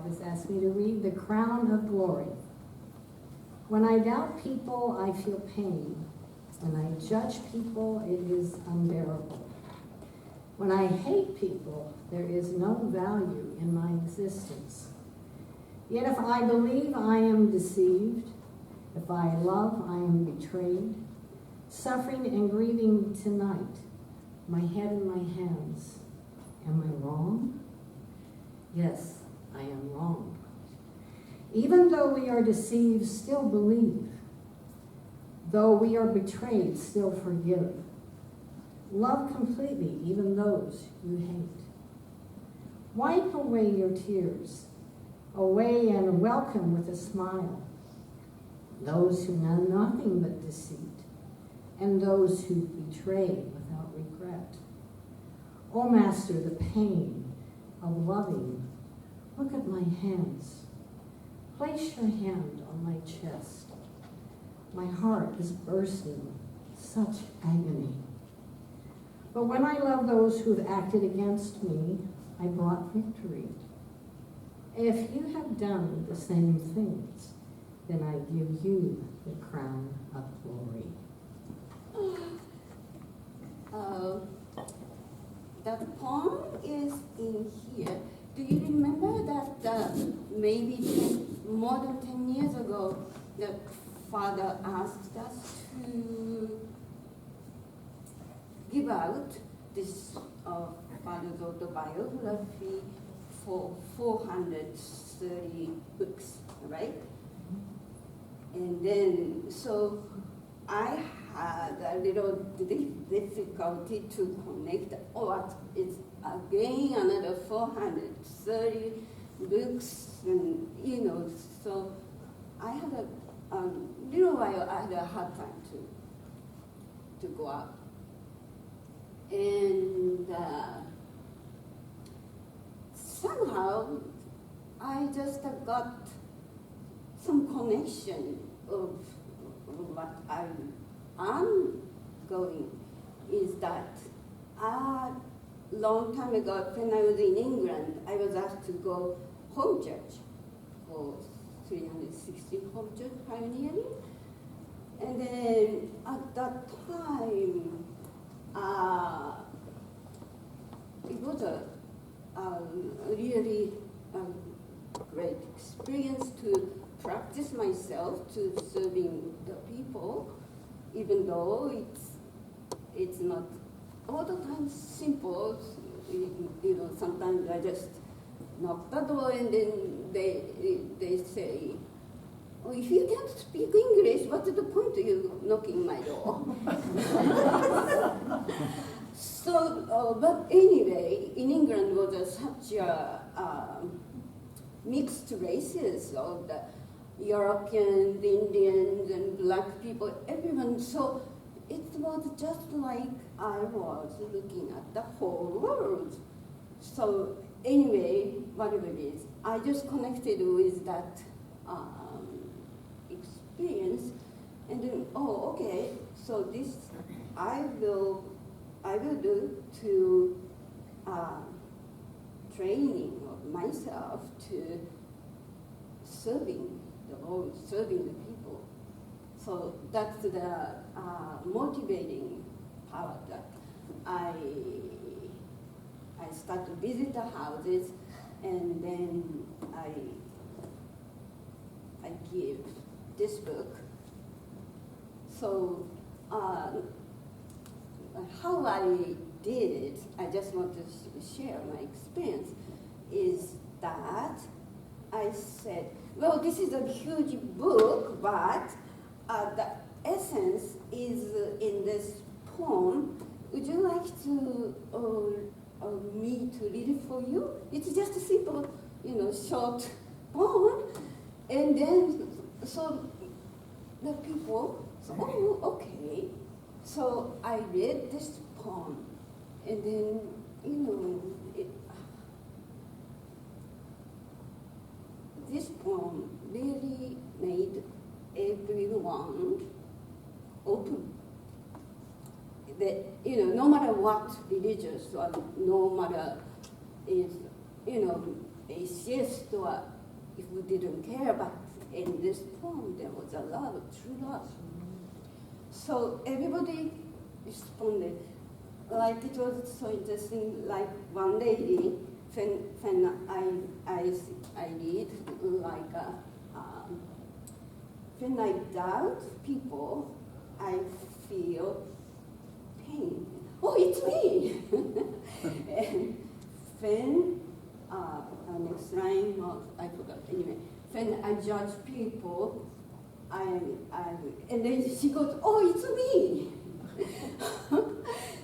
has asked me to read The Crown of Glory. When I doubt people, I feel pain. When I judge people, it is unbearable. When I hate people, there is no value in my existence. Yet if I believe, I am deceived. If I love, I am betrayed. Suffering and grieving tonight, my head in my hands. Am I wrong? Yes, I am wrong. Even though we are deceived, still believe. Though we are betrayed, still forgive. Love completely, even those you hate. Wipe away your tears, away and welcome with a smile those who know nothing but deceit, and those who betray without regret. O Master, the pain of loving, look at my hands. Place your hand on my chest. My heart is bursting, such agony. But when I love those who have acted against me, I brought victory. If you have done the same things, then I give you the crown of glory. That poem is in here. Do you remember that maybe more than 10 years ago, the Father asked us to give out this Father's autobiography for 430 books, right? And then, so I had a little difficulty to connect what is again another 430 books, and so I had a little while I had a hard time to go out. And somehow I just got some connection of what I'm going is that a long time ago when I was in England, I was asked to go home church for 360 home church pioneering. And then at that time, it was a really great experience to practice myself to serving the people, even though it's not all the time simple. Sometimes I just knock the door and then they say, "Oh, if you can't speak English, what's the point of you knocking my door?" So, but anyway, in England was such a mixed races of the Europeans, Indians, and black people, everyone. So it was just like I was looking at the whole world. So anyway, whatever it is, I just connected with that experience, and then, oh, okay, so this I will do to training of myself to serving the Lord, serving the people. So that's the motivating part that I start to visit the houses, and then I give this book. So how I did it, I just want to share my experience, is that I said, well, this is a huge book, but the essence is in this poem. Would you like to me to read it for you? It's just a simple, short poem. And then, so the people, oh, okay. So I read this poem, and then, this poem really made everyone open. That, no matter what religious or no matter is, atheist or if we didn't care, but in this poem there was a love, true love. So everybody responded. Like it was so interesting, like one lady, when I read, like, when I doubt people, I feel pain. Oh, it's me! And when, next line, oh, I forgot, anyway. When I judge people, and then she goes, oh, it's me!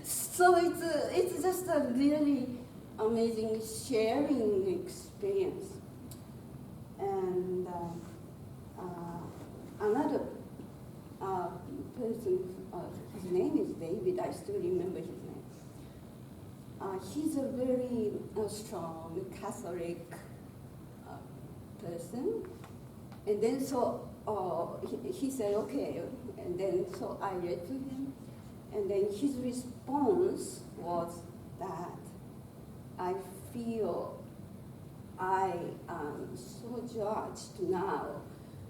So it's just a really amazing sharing experience. And another person, his name is David, I still remember his name. He's a very strong Catholic person. And then so he said, okay, and then so I read to him. And then his response was that I feel I am so judged now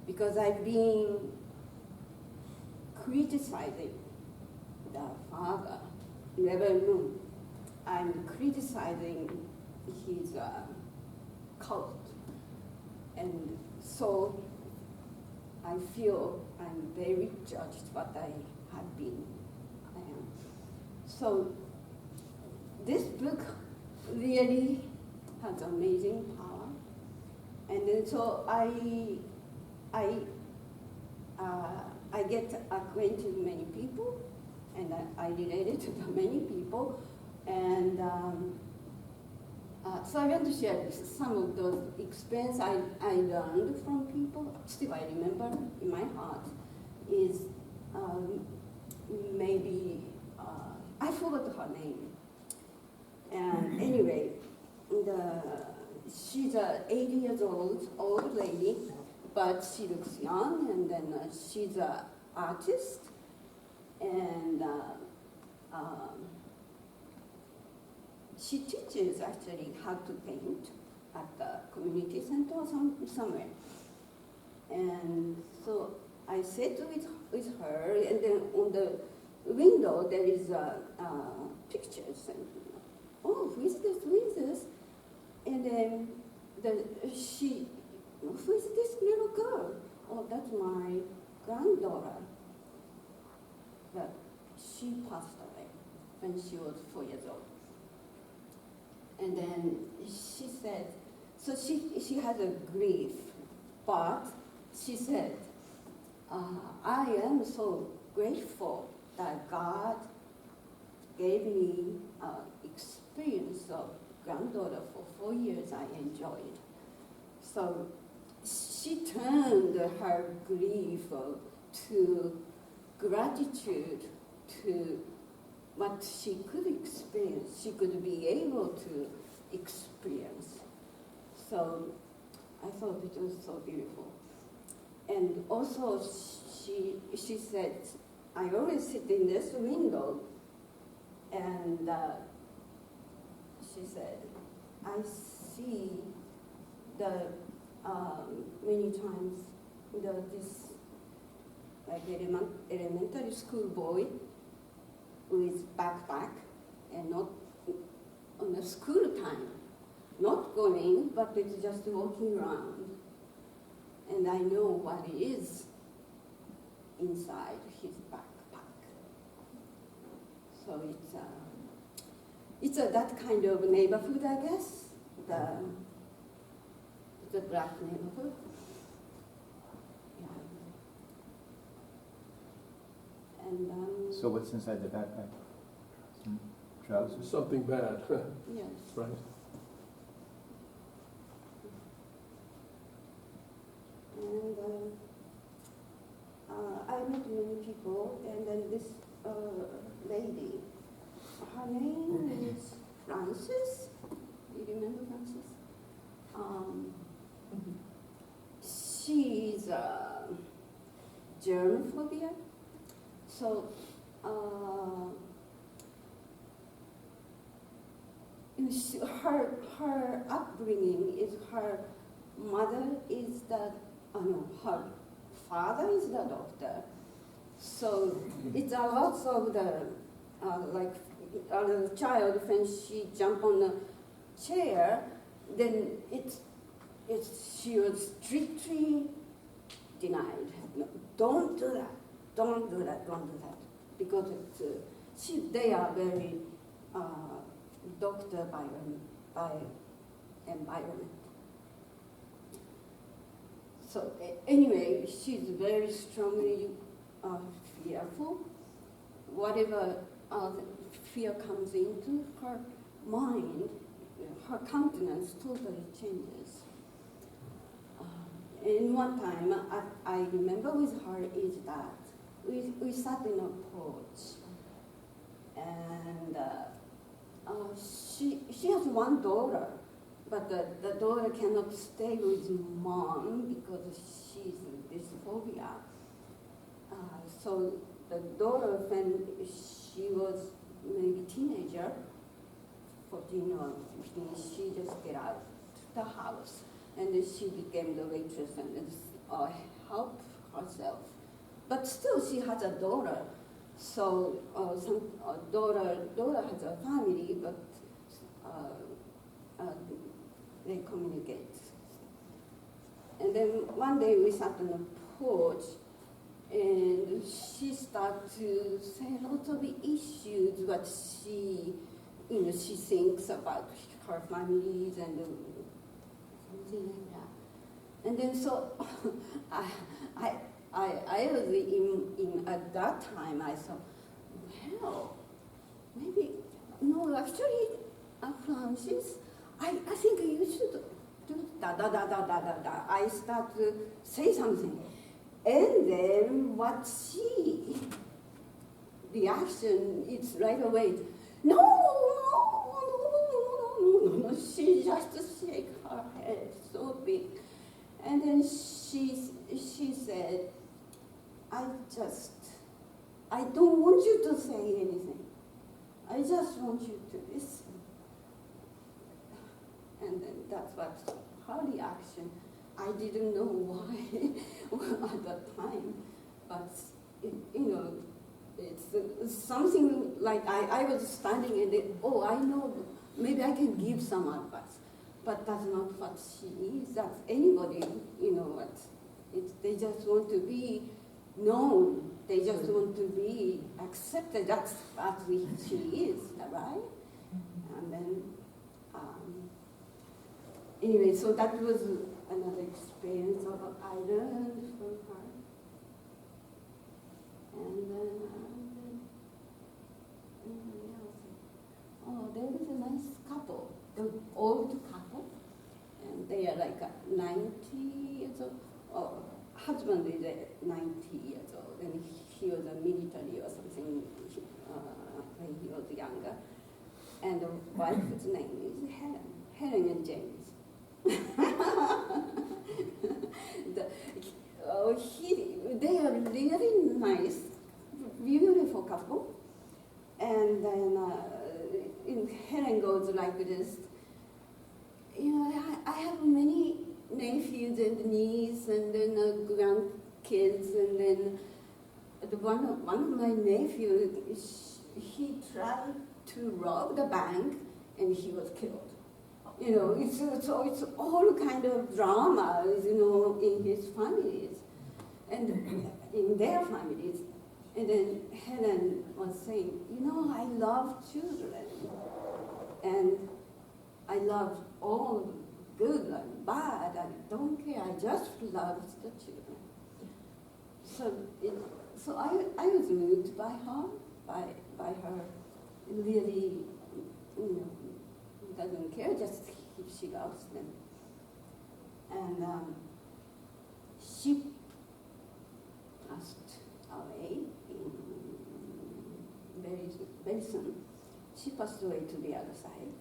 because I've been criticizing the father, Reverend Moon. I'm criticizing his cult. And so I feel I'm very judged what I have been. So this book really has amazing power, and then so I get acquainted with many people, and I related to many people, and so I want to share some of those experiences I learned from people. Still, I remember in my heart is maybe. I forgot her name. And anyway, she's an 80 years old lady, but she looks young, and then she's an artist, and she teaches actually how to paint at the community center or somewhere. And so I sat with her, and then on the window there is pictures, and oh, who is this? And then who is this little girl? Oh, that's my granddaughter. But she passed away when she was 4 years old. And then she said, so she has a grief, but she said, I am so grateful that God gave me experience of granddaughter for 4 years I enjoyed. So she turned her grief to gratitude to what she could experience, she could be able to experience. So I thought it was so beautiful. And also she said, I always sit in this window, and she said, I see the many times this like elementary school boy with backpack and not on the school time, not going, but it's just walking around, and I know what it is inside his backpack. So it's that kind of neighborhood, I guess, the black neighborhood. Yeah. And so what's inside the backpack? Some trousers? Something bad. yes. Right. And I met many people, and then this lady, her name is Frances. You remember Frances? She's germ phobia. So her upbringing is her mother is the, no, her father is the doctor. So it's a lot of the, like, the child, when she jump on the chair, then she was strictly denied. No, don't do that, don't do that, don't do that. Because they are very doctor by environment. So anyway, she's very strongly fearful. Whatever fear comes into her mind, her countenance totally changes. And one time, I remember with her is that we sat in a porch, and she has one daughter, but the daughter cannot stay with mom because she's dysphoria. So the daughter, when she was maybe teenager, 14 or 15, she just get out the house, and then she became the waitress and help herself. But still, she has a daughter. So daughter has a family, but they communicate. And then one day we sat on the porch, and she started to say lots of issues, what she thinks about her families and something like that. And then so I was in at that time I thought, well, maybe no, actually, Francis, I think you should do da da da da da da da. I start to say something, and then what she reaction is right away. No, no, no, no, no, no. She just shake her head so big, and then she said, I don't want you to say anything. I just want you to listen. And then that's what her reaction. I didn't know why at that time, but it's something like I was standing and I know, maybe I can give some advice, but that's not what she is. That's anybody, what? They just want to be known. They just want to be accepted. That's what she is, right? And then, anyway, so that was another experience of I learned from her. And then, there was a nice couple, the old couple, and they are like 90 years old. Oh, husband is 90 years old, and he was a military or something when he was younger. And the wife's name is Helen and James. They are really nice, beautiful couple. And then Helen goes like this. I have many nephews and nieces, and then grandkids, and then one of my nephews, he tried to rob the bank, and he was killed. It's all kind of dramas, in his families, and in their families. And then Helen was saying, I love children, and I love all good and bad. I don't care. I just love the children. So I was moved by her, by her really, doesn't care, just she loves them. And she passed away very soon. She passed away to the other side.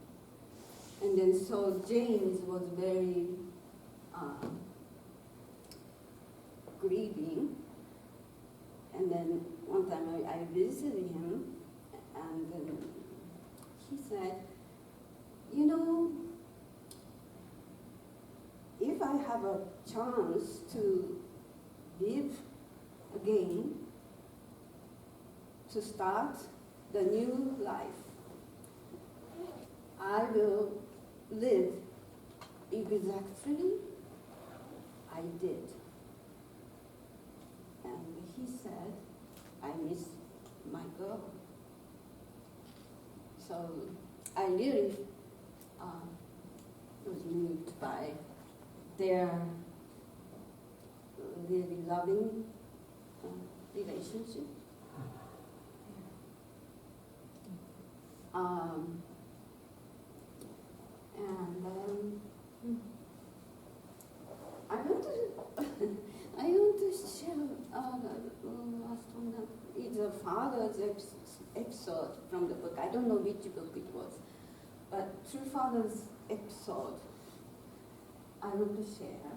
And then so James was very grieving. And then one time I visited him, and then he said, if I I have a chance to live again, to start the new life, I will live exactly I did. And he said, I miss my girl. So I really was moved by their really loving relationship. I want to I want to share last one. It's a father's episode from the book. I don't know which book it was, but True Father's episode I want to share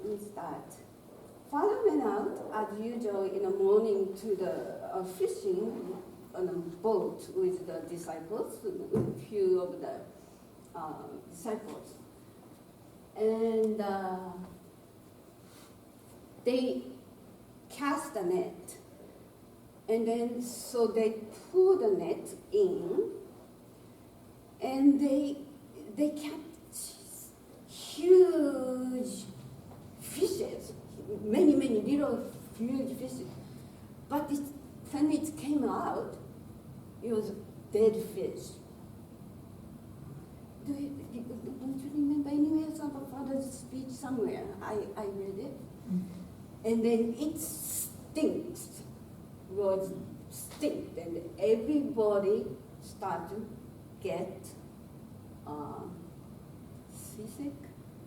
is that father went out as usual in the morning to the fishing on a boat with the disciples, with a few of the disciples, and they cast a net, and then so they pull the net in, and they catch huge fishes, many little huge fishes, but when it came out, it was dead fish. Don't you remember anywhere some of father's speech somewhere? I read it. And then it stinks, and everybody started to get seasick.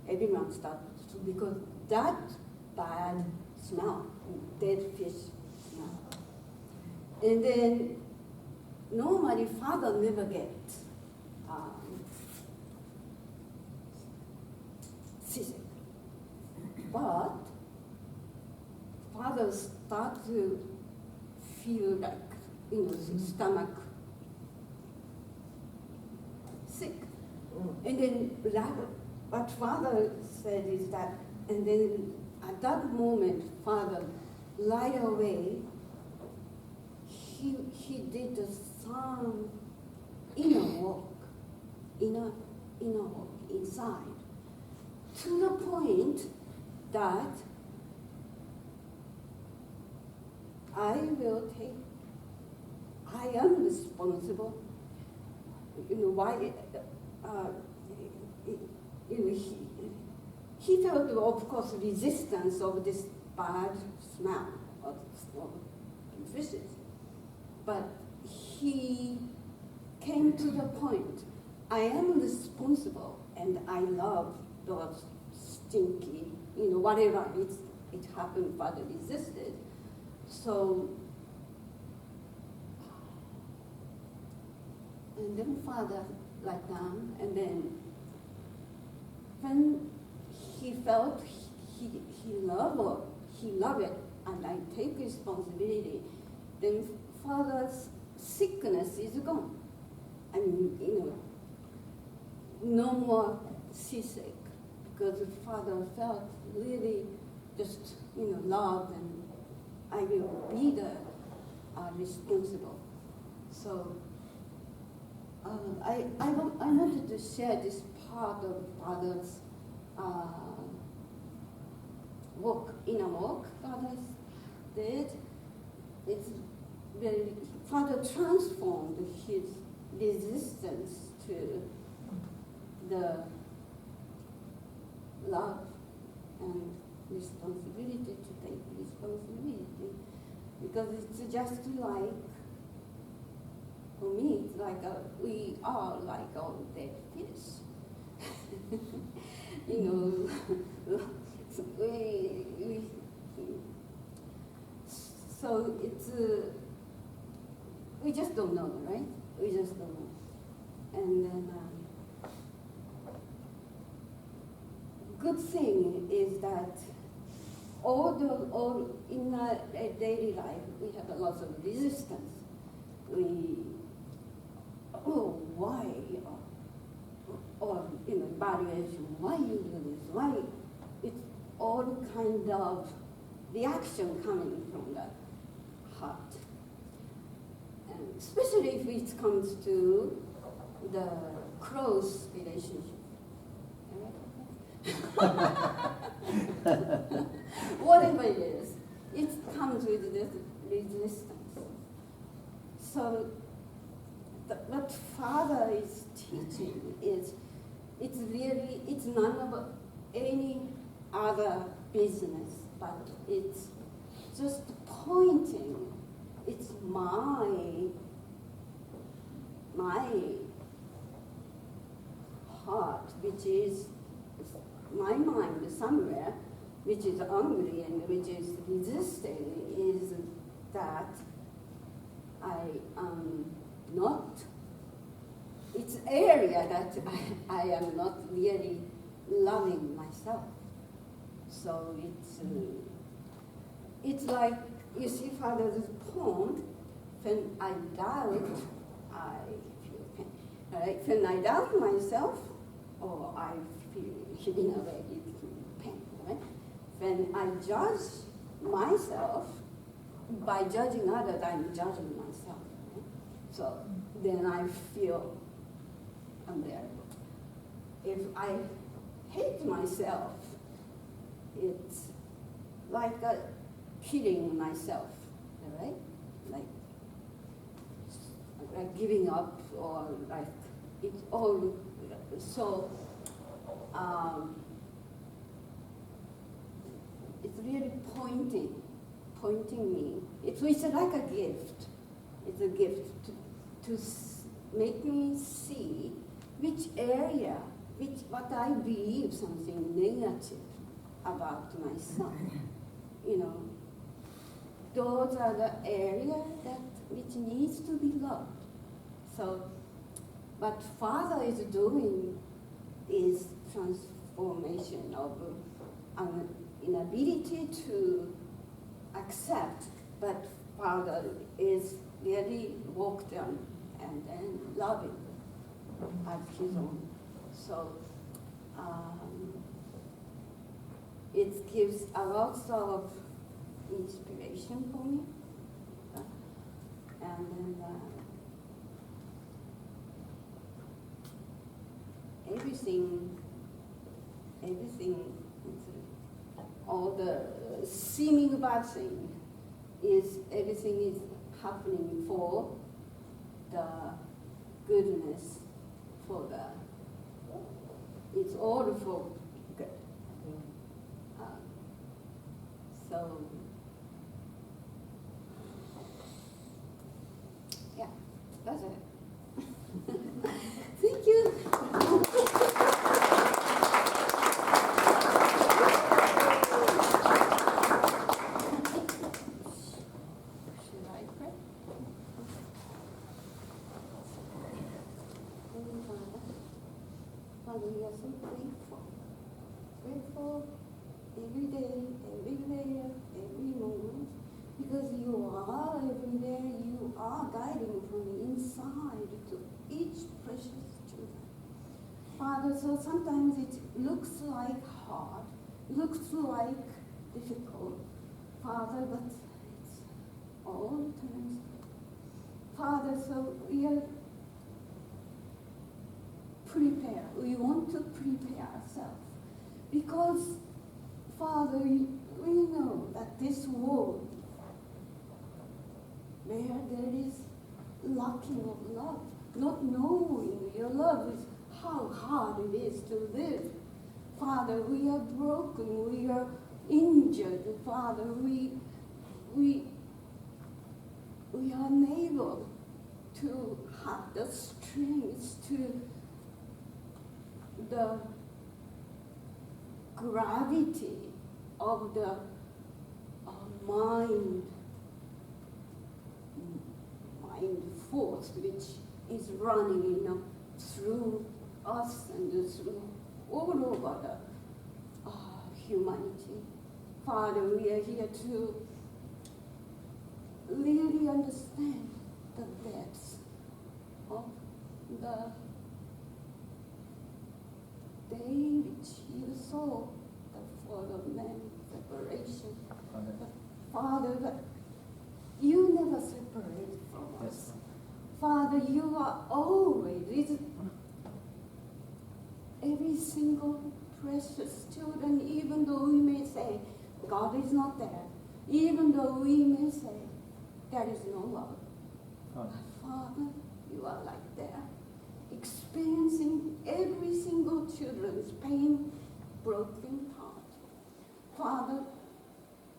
Everyone started to, because that bad smell, dead fish smell. And then normally father never gets seasick, but father start to feel like, stomach sick. And then what father said is that, and then at that moment, father, right away, he did some inner walk inside, to the point that I am responsible. Why? He felt, of course, resistance of this bad smell of fishes, but he came to the point, I am responsible, and I love those stinky, whatever it happened, father resisted. So, and then father like down, and then when he felt he loved it, and I take responsibility, then father's sickness is gone. And no more seasick, because father felt really just loved, and I will be the responsible. So I wanted to share this part of father's inner walk father did. It's very, father transformed his resistance to the love and responsibility, to take responsibility, because it's just like, for me, it's like we are like all dead fish. So it's we just don't know, right? We just don't know. And then good thing is that all in our daily life we have a lot of resistance. Why? Or evaluation, why you do this? Why, all kind of reaction coming from the heart. And especially if it comes to the close relationship. Whatever it is, it comes with this resistance. So what Father is teaching is, it's none of any other business, but it's just pointing. It's my heart, which is my mind somewhere, which is angry and which is resisting, is that I am not, it's area that I am not really loving myself. So it's like, you see Father's poem, when I doubt, I feel pain. Right? When I doubt myself, or I feel, in a way, it's pain. Right? When I judge myself, by judging others, I'm judging myself. Right? So then I feel unbearable. If I hate myself, it's like killing myself, right? Like giving up, or like it's all so. It's really pointing me. It's like a gift. It's a gift to make me see which area, what I believe something negative about myself. You know, those are the areas which needs to be loved. So, what Father is doing is transformation of an inability to accept, but Father is really walked on and then loving as his own. So it gives a lot of inspiration for me. And then everything, all the seeming bad thing everything is happening for the goodness, it's all for good. So, yeah, that's it. Thank you. Should I pray? Holy Father, we are so grateful. Grateful every day, every layer, every moment, because you are everywhere. You are guiding from the inside to each precious children. Father, so sometimes it looks like hard, looks like difficult, Father, but it's all times. Father, so we are prepared. We want to prepare ourselves because, Father, we know that this world where there is lacking of love, not knowing your love is how hard it is to live. Father, we are broken, we are injured. Father, we are unable to have the strength to the gravity of the mind force which is running through us and through all over the humanity. Father, we are here to really understand the depths of the day which you saw the fall of man. Father, that you never separate from Yes, us. Father. Father, you are always with every single precious children, even though we may say God is not there, even though we may say there is no love. Father. Father, you are like there, experiencing every single children's pain, broken heart. Father,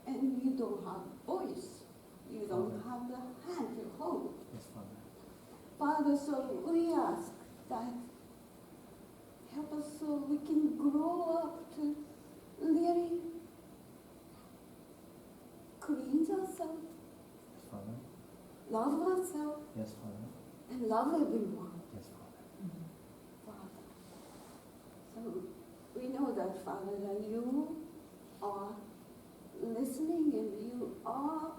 and you don't have voice, you don't have the hand to hold. Yes, Father. Father, so we ask that help us so we can grow up to really cleanse ourselves, Yes, Father. love ourselves, Yes, Father. and love everyone, Yes, Father. Father. So we know that, Father, that you are listening and you are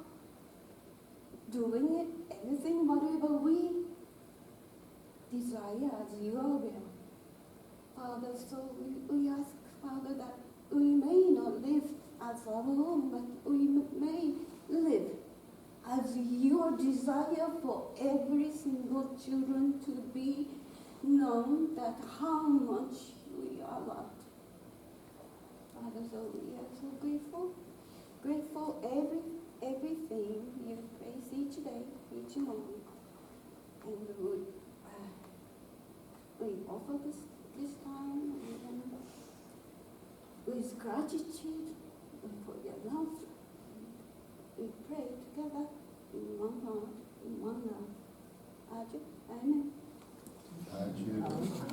doing it, anything, whatever we desire as your will. Father, so we ask, Father, that we may not live as our own, but we may live as your desire for every single children to be known that how much we are loved. Father, so we are so grateful everything you praise each day, each moment. And we offer this time and with gratitude for your love. We pray together in one heart, in one love. Amen. Amen.